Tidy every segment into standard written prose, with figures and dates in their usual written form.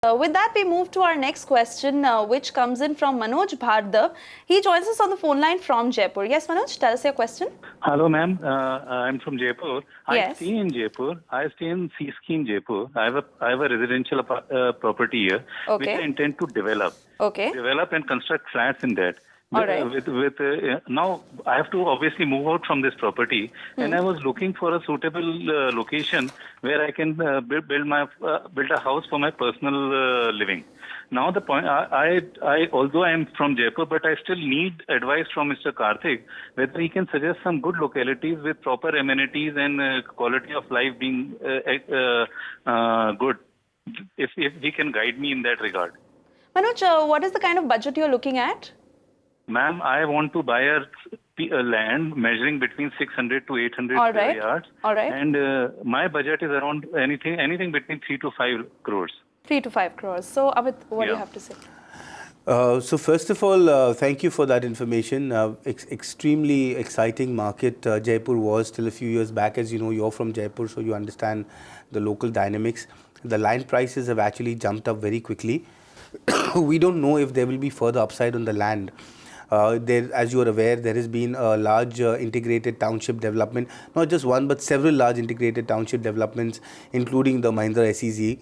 With that, we move to our next question, which comes in from Manoj Bhardav. He joins us on the phone line from Jaipur. Yes, Manoj, tell us your question. Hello, ma'am. I'm from Jaipur. I Yes. stay in Jaipur. I stay in C scheme Jaipur. I have a residential property here, which I Okay. intend to Okay. develop and construct flats in that. All right. Now I have to obviously move out from this property, and I was looking for a suitable location where I can build a house for my personal living. Now the point, I although I am from Jaipur, but I still need advice from Mr. Karthik whether he can suggest some good localities with proper amenities and quality of life being good. If he can guide me in that regard. Manoj, what is the kind of budget you're looking at? Ma'am, I want to buy a land measuring between 600 to 800 All right. yards. All right. And my budget is around anything between 3 to 5 crores. 3 to 5 crores. So, Amit, what do you have to say? So first of all, thank you for that information. Extremely exciting market Jaipur was till a few years back. As you know, you're from Jaipur, so you understand the local dynamics. The land prices have actually jumped up very quickly. We don't know if there will be further upside on the land. As you are aware, there has been a large integrated township development, not just one, but several large integrated township developments, including the Mahindra SEZ,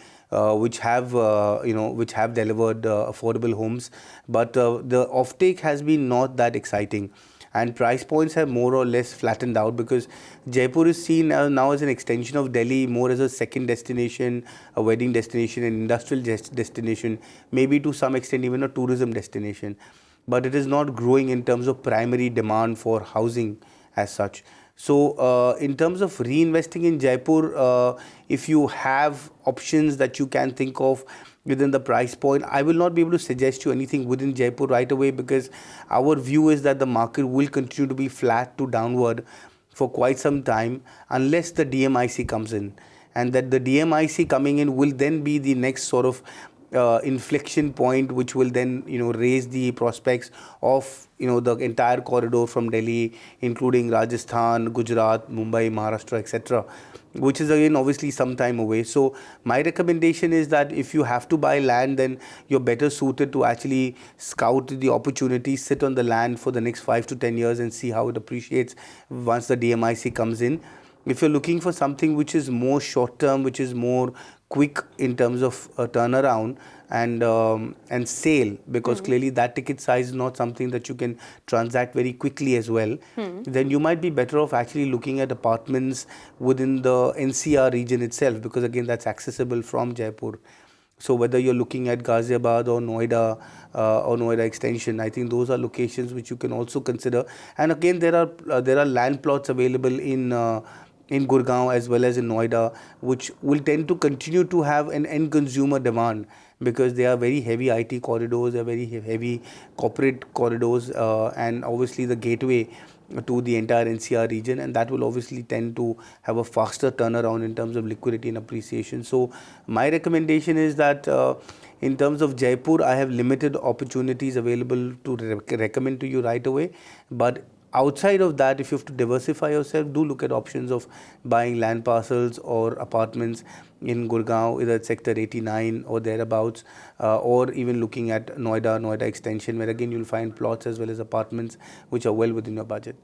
which have delivered affordable homes. But the offtake has been not that exciting. And price points have more or less flattened out because Jaipur is seen now as an extension of Delhi, more as a second destination, a wedding destination, an industrial destination, maybe to some extent even a tourism destination. But it is not growing in terms of primary demand for housing as such. So in terms of reinvesting in Jaipur, if you have options that you can think of within the price point, I will not be able to suggest you anything within Jaipur right away because our view is that the market will continue to be flat to downward for quite some time unless the DMIC comes in, and that the DMIC coming in will then be the next sort of inflection point, which will then raise the prospects of the entire corridor from Delhi, including Rajasthan, Gujarat, Mumbai, Maharashtra, etc., which is again obviously some time away. So my recommendation is that if you have to buy land, then you're better suited to actually scout the opportunity, sit on the land for the next 5 to 10 years and see how it appreciates once the DMIC comes in. If you're looking for something which is more short term, which is more quick in terms of turnaround and sale, because clearly that ticket size is not something that you can transact very quickly as well, then you might be better off actually looking at apartments within the NCR region itself, because again that's accessible from Jaipur. So whether you're looking at Ghaziabad or Noida extension, I think those are locations which you can also consider. And again, there are land plots available in Gurgaon as well as in Noida, which will tend to continue to have an end consumer demand because they are very heavy IT corridors, they are very heavy corporate corridors, and obviously the gateway to the entire NCR region, and that will obviously tend to have a faster turnaround in terms of liquidity and appreciation. So my recommendation is that in terms of Jaipur, I have limited opportunities available to recommend to you right away, but outside of that, if you have to diversify yourself, do look at options of buying land parcels or apartments in Gurgaon, either at Sector 89 or thereabouts, or even looking at Noida extension, where again you'll find plots as well as apartments which are well within your budget.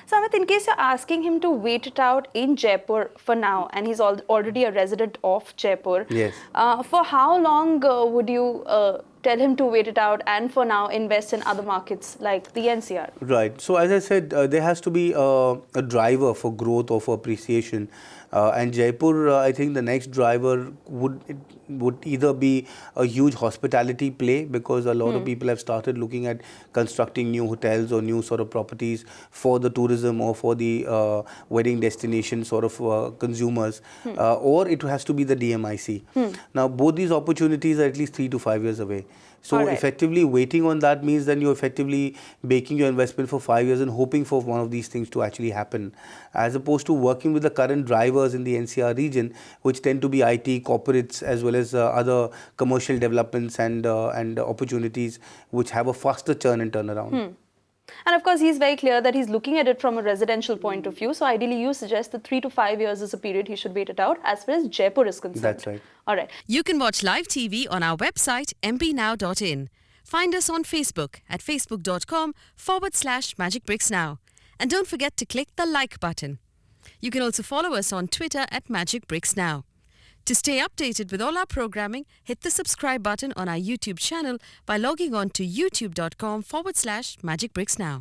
So, Amit, in case you're asking him to wait it out in Jaipur for now, and he's already a resident of Jaipur, yes. For how long would you tell him to wait it out and for now invest in other markets like the NCR? Right. So as I said, there has to be a driver for growth or for appreciation. And Jaipur, I think the next driver would either be a huge hospitality play, because a lot of people have started looking at constructing new hotels or new sort of properties for the tourism or for the wedding destination sort of consumers, or it has to be the DMIC. Now, both these opportunities are at least 3 to 5 years away. So effectively waiting on that means then you're effectively baking your investment for 5 years and hoping for one of these things to actually happen, as opposed to working with the current drivers in the NCR region, which tend to be IT, corporates, as well as other commercial developments and opportunities which have a faster churn and turnaround. And of course, he's very clear that he's looking at it from a residential point of view. So ideally, you suggest that 3 to 5 years is a period he should wait it out as far as Jaipur is concerned. That's right. All right. You can watch live TV on our website mpnow.in. Find us on Facebook at facebook.com/magicbricksnow. And don't forget to click the like button. You can also follow us on Twitter at magicbricksnow. To stay updated with all our programming, hit the subscribe button on our YouTube channel by logging on to youtube.com/magicbricksnow.